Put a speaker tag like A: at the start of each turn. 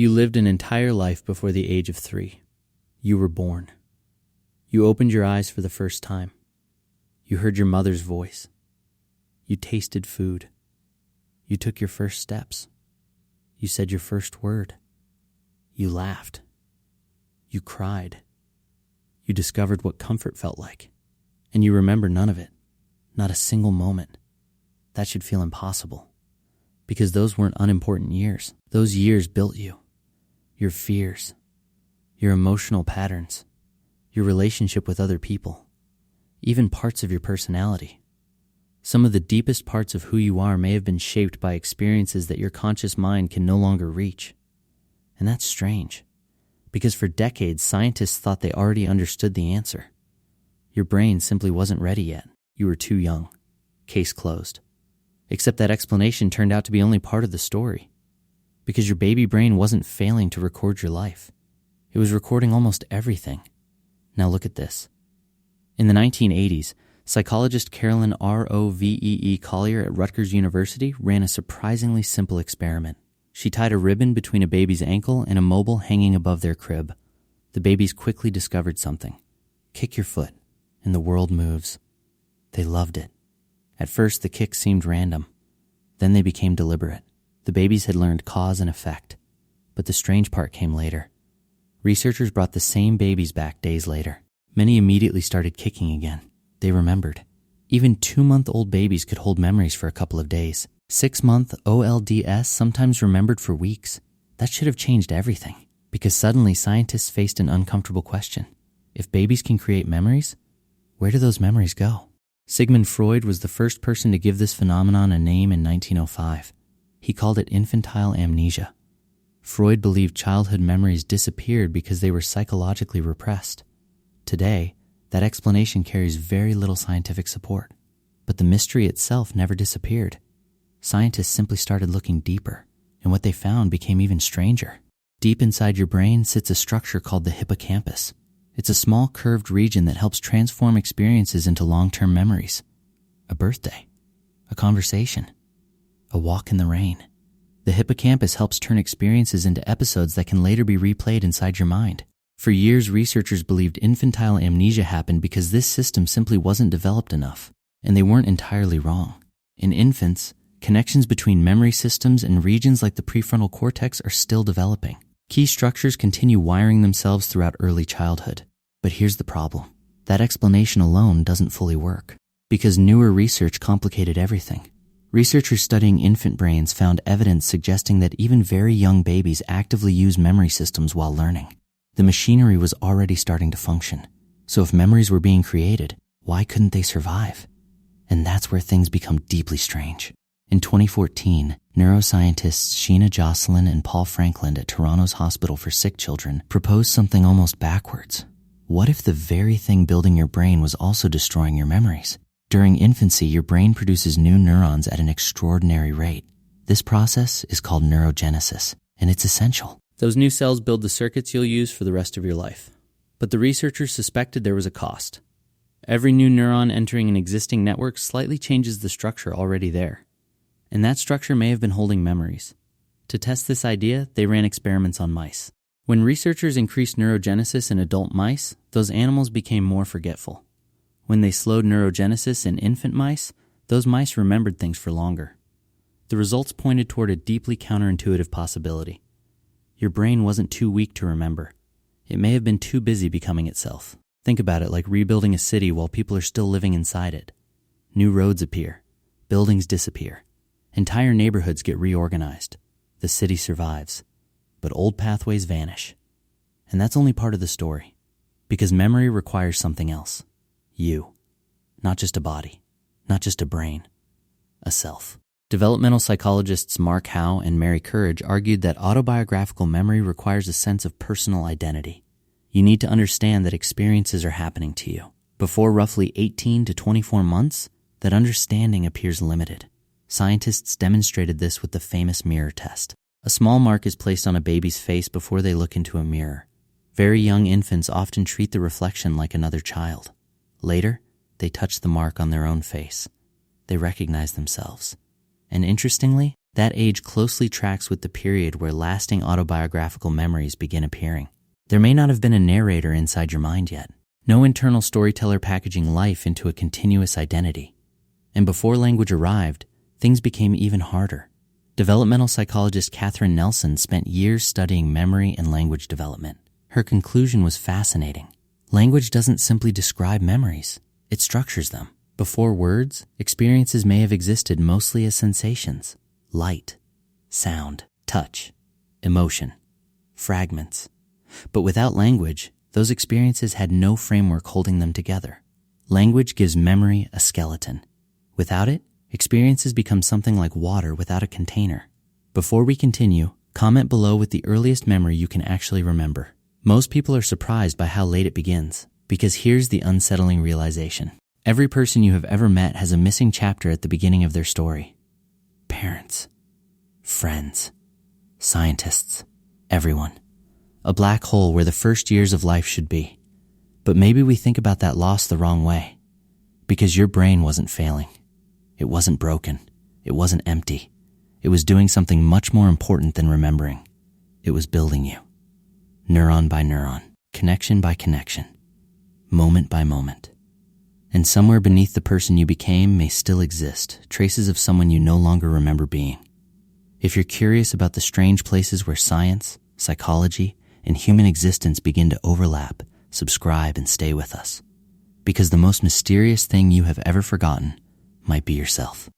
A: You lived an entire life before the age of 3. You were born. You opened your eyes for the first time. You heard your mother's voice. You tasted food. You took your first steps. You said your first word. You laughed. You cried. You discovered what comfort felt like. And you remember none of it. Not a single moment. That should feel impossible. Because those weren't unimportant years. Those years built you. Your fears. Your emotional patterns. Your relationship with other people. Even parts of your personality. Some of the deepest parts of who you are may have been shaped by experiences that your conscious mind can no longer reach. And that's strange, because for decades, scientists thought they already understood the answer. Your brain simply wasn't ready yet. You were too young. Case closed. Except that explanation turned out to be only part of the story, because your baby brain wasn't failing to record your life. It was recording almost everything. Now look at this. In the 1980s, psychologist Carolyn Rovee-Collier at Rutgers University ran a surprisingly simple experiment. She tied a ribbon between a baby's ankle and a mobile hanging above their crib. The babies quickly discovered something. Kick your foot, and the world moves. They loved it. At first, the kicks seemed random. Then they became deliberate. The babies had learned cause and effect. But the strange part came later. Researchers brought the same babies back days later. Many immediately started kicking again. They remembered. Even 2-month-old babies could hold memories for a couple of days. 6-month OLDS sometimes remembered for weeks. That should have changed everything, because suddenly scientists faced an uncomfortable question. If babies can create memories, where do those memories go? Sigmund Freud was the first person to give this phenomenon a name in 1905. He called it infantile amnesia. Freud believed childhood memories disappeared because they were psychologically repressed. Today, that explanation carries very little scientific support. But the mystery itself never disappeared. Scientists simply started looking deeper, and what they found became even stranger. Deep inside your brain sits a structure called the hippocampus. It's a small curved region that helps transform experiences into long-term memories. A birthday, a conversation, a walk in the rain. The hippocampus helps turn experiences into episodes that can later be replayed inside your mind. For years, researchers believed infantile amnesia happened because this system simply wasn't developed enough, and they weren't entirely wrong. In infants, connections between memory systems and regions like the prefrontal cortex are still developing. Key structures continue wiring themselves throughout early childhood. But here's the problem. That explanation alone doesn't fully work, because newer research complicated everything. Researchers studying infant brains found evidence suggesting that even very young babies actively use memory systems while learning. The machinery was already starting to function. So if memories were being created, why couldn't they survive? And that's where things become deeply strange. In 2014, neuroscientists Sheena Jocelyn and Paul Franklin at Toronto's Hospital for Sick Children proposed something almost backwards. What if the very thing building your brain was also destroying your memories? During infancy, your brain produces new neurons at an extraordinary rate. This process is called neurogenesis, and it's essential. Those new cells build the circuits you'll use for the rest of your life. But the researchers suspected there was a cost. Every new neuron entering an existing network slightly changes the structure already there. And that structure may have been holding memories. To test this idea, they ran experiments on mice. When researchers increased neurogenesis in adult mice, those animals became more forgetful. When they slowed neurogenesis in infant mice, those mice remembered things for longer. The results pointed toward a deeply counterintuitive possibility. Your brain wasn't too weak to remember. It may have been too busy becoming itself. Think about it like rebuilding a city while people are still living inside it. New roads appear. Buildings disappear. Entire neighborhoods get reorganized. The city survives. But old pathways vanish. And that's only part of the story. Because memory requires something else. You. Not just a body. Not just a brain. A self. Developmental psychologists Mark Howe and Mary Courage argued that autobiographical memory requires a sense of personal identity. You need to understand that experiences are happening to you. Before roughly 18 to 24 months, that understanding appears limited. Scientists demonstrated this with the famous mirror test. A small mark is placed on a baby's face before they look into a mirror. Very young infants often treat the reflection like another child. Later, they touch the mark on their own face. They recognize themselves. And interestingly, That age closely tracks with the period where lasting autobiographical memories begin appearing. There may not have been a narrator inside your mind yet, no internal storyteller packaging life into a continuous identity. And before language arrived, things became even harder. Developmental psychologist Catherine Nelson spent years studying memory and language development. Her conclusion was fascinating. Language doesn't simply describe memories, it structures them. Before words, experiences may have existed mostly as sensations: light, sound, touch, emotion, fragments. But without language, those experiences had no framework holding them together. Language gives memory a skeleton. Without it, experiences become something like water without a container. Before we continue, comment below with the earliest memory you can actually remember. Most people are surprised by how late it begins, because here's the unsettling realization. Every person you have ever met has a missing chapter at the beginning of their story. Parents, friends, scientists, everyone. A black hole where the first years of life should be. But maybe we think about that loss the wrong way. Because your brain wasn't failing. It wasn't broken. It wasn't empty. It was doing something much more important than remembering. It was building you. Neuron by neuron, connection by connection, moment by moment. And somewhere beneath the person you became may still exist traces of someone you no longer remember being. If you're curious about the strange places where science, psychology, and human existence begin to overlap, subscribe and stay with us. Because the most mysterious thing you have ever forgotten might be yourself.